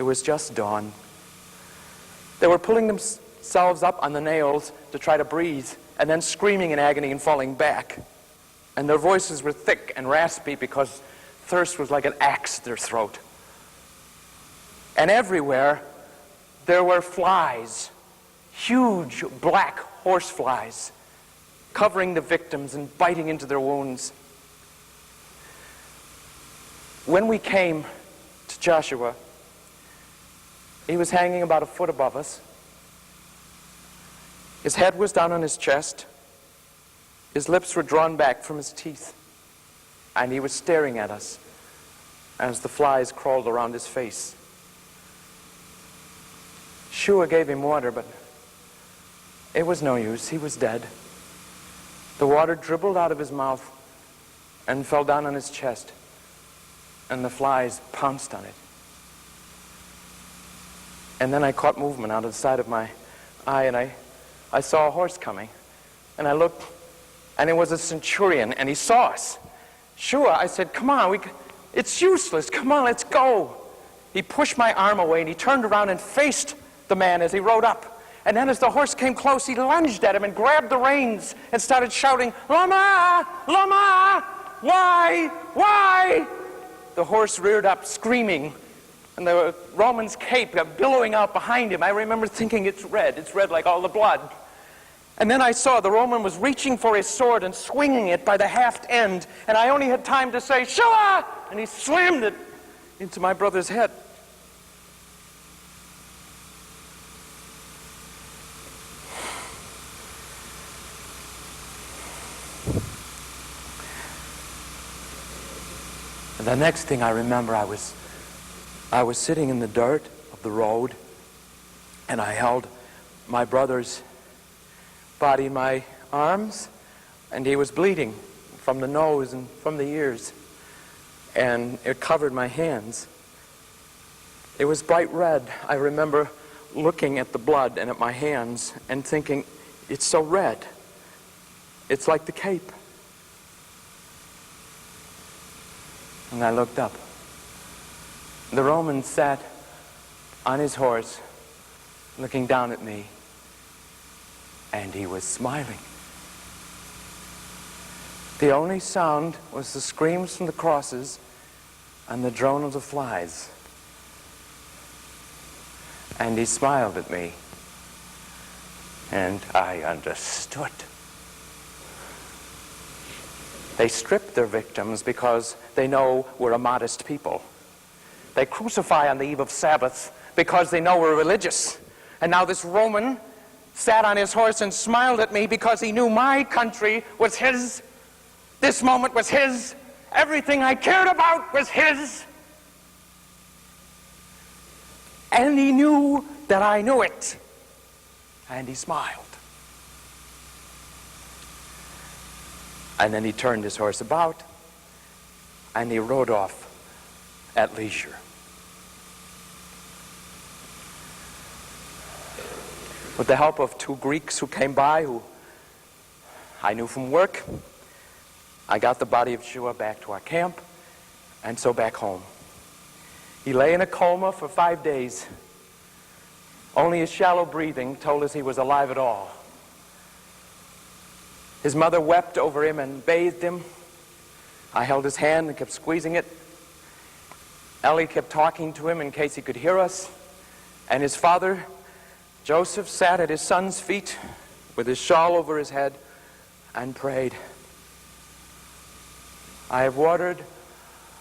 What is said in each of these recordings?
It was just dawn. They were pulling themselves up on the nails to try to breathe, and then screaming in agony and falling back. And their voices were thick and raspy because thirst was like an axe to their throat. And everywhere there were flies, huge black horse flies, covering the victims and biting into their wounds. When we came to Joshua, he was hanging about a foot above us. His head was down on his chest. His lips were drawn back from his teeth. And he was staring at us as the flies crawled around his face. Shua gave him water, but it was no use. He was dead. The water dribbled out of his mouth and fell down on his chest, and the flies pounced on it. And then I caught movement out of the side of my eye, and I saw a horse coming. And I looked, and it was a centurion, and he saw us. Shua, I said, come on, it's useless. Come on, let's go. He pushed my arm away, and he turned around and faced the man as he rode up. And then as the horse came close, he lunged at him and grabbed the reins and started shouting, Lama! Lama! Why? Why? The horse reared up, screaming, and the Roman's cape billowing out behind him. I remember thinking, it's red like all the blood. And then I saw the Roman was reaching for his sword and swinging it by the haft end, and I only had time to say, Shua! And he slammed it into my brother's head. And the next thing I remember, I was sitting in the dirt of the road, and I held my brother's body in my arms, and he was bleeding from the nose and from the ears, and it covered my hands. It was bright red. I remember looking at the blood and at my hands and thinking, it's so red. It's like the cape. And I looked up. The Roman sat on his horse, looking down at me, and he was smiling. The only sound was the screams from the crosses and the drone of the flies. And he smiled at me, and I understood. They strip their victims because they know we're a modest people. They crucify on the eve of Sabbath because they know we're religious. And now this Roman sat on his horse and smiled at me because he knew my country was his. This moment was his. Everything I cared about was his. And he knew that I knew it. And he smiled. And then he turned his horse about, and he rode off at leisure. With the help of two Greeks who came by, who I knew from work, I got the body of Shua back to our camp, and so back home. He lay in a coma for 5 days. Only his shallow breathing told us he was alive at all. His mother wept over him and bathed him. I held his hand and kept squeezing it. Ellie kept talking to him in case he could hear us. And his father, Joseph, sat at his son's feet with his shawl over his head and prayed. I have watered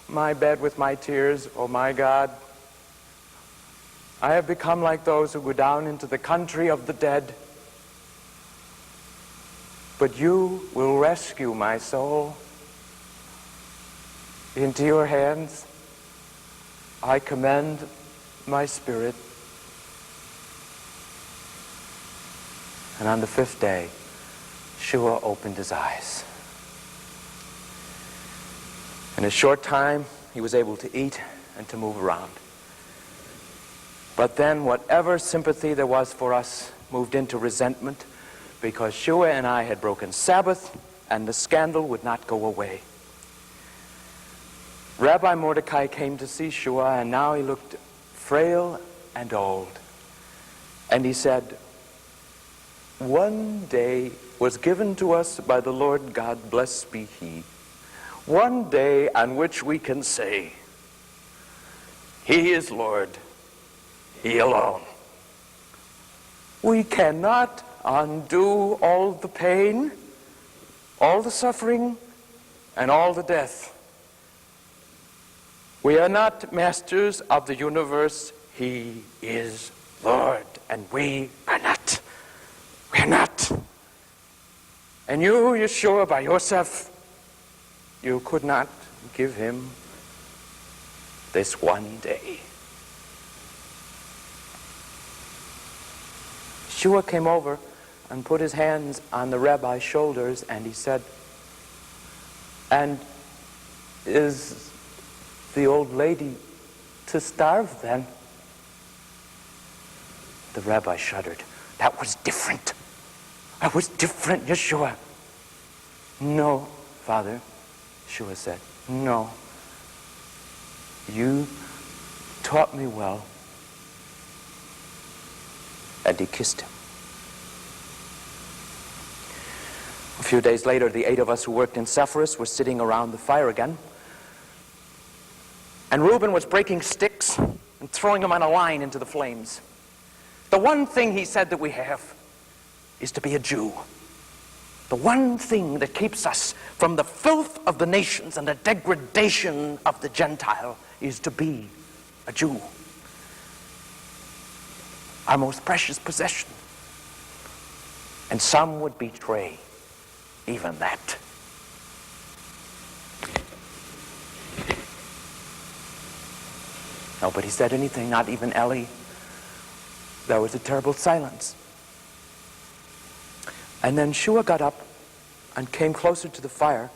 my bed with my tears, O my God. I have become like those who go down into the country of the dead. But you will rescue my soul. Into your hands I commend my spirit. And on the 5th day, Shua opened his eyes. In a short time, he was able to eat and to move around. But then whatever sympathy there was for us moved into resentment, because Shua and I had broken Sabbath, and the scandal would not go away. Rabbi Mordecai came to see Shua, and now he looked frail and old. And he said, one day was given to us by the Lord God, blessed be he. One day on which we can say, he is Lord, he alone. We cannot undo all the pain, all the suffering, and all the death. We are not masters of the universe. He is Lord, and we are not. We are not. And you're sure by yourself, you could not give him this one day. Shua came over and put his hands on the rabbi's shoulders, and he said, and is the old lady to starve then? The rabbi shuddered. That was different. That was different, Yeshua. No, Father, Shua said. No. You taught me well. And he kissed him. A few days later, the 8 of us who worked in Sepphoris were sitting around the fire again. And Reuben was breaking sticks and throwing them on a line into the flames. The one thing he said that we have is to be a Jew. The one thing that keeps us from the filth of the nations and the degradation of the Gentile is to be a Jew. Our most precious possession. And some would betray even that. Nobody said anything, not even Ellie. There was a terrible silence. And then Shua got up and came closer to the fire,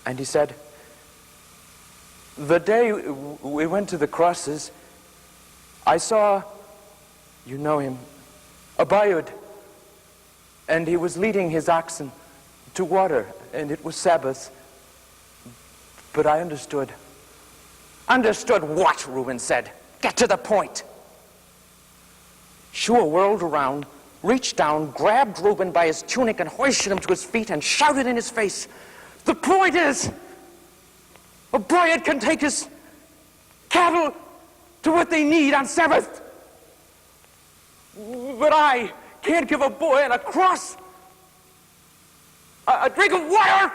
and he said, the day we went to the crosses, I saw, you know him, Abayud, and he was leading his oxen to water, and it was Sabbath. But I understood. Understood what? Reuben said. Get to the point. Shua whirled around, reached down, grabbed Reuben by his tunic and hoisted him to his feet and shouted in his face, the point is, a Abayud can take his cattle to what they need on Sabbath. But I can't give a boy on a cross a drink of water.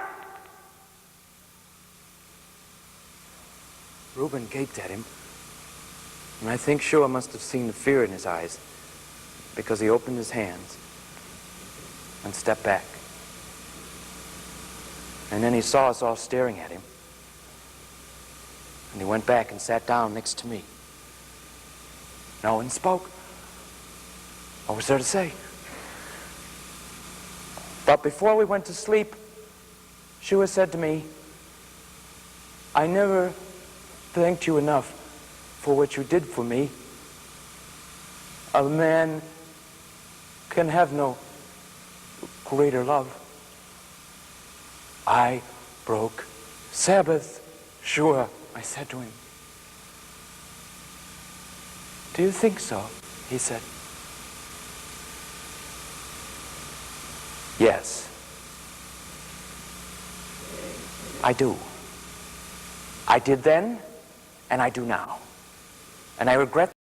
Reuben gaped at him, and I think Shua must have seen the fear in his eyes, because he opened his hands and stepped back. And then he saw us all staring at him, and he went back and sat down next to me. No one spoke. What was there to say? But before we went to sleep, Shua said to me, I never thanked you enough for what you did for me. A man can have no greater love. I broke Sabbath, Shua, I said to him. Do you think so? He said. Yes, I do. I did then, and I do now. And I regret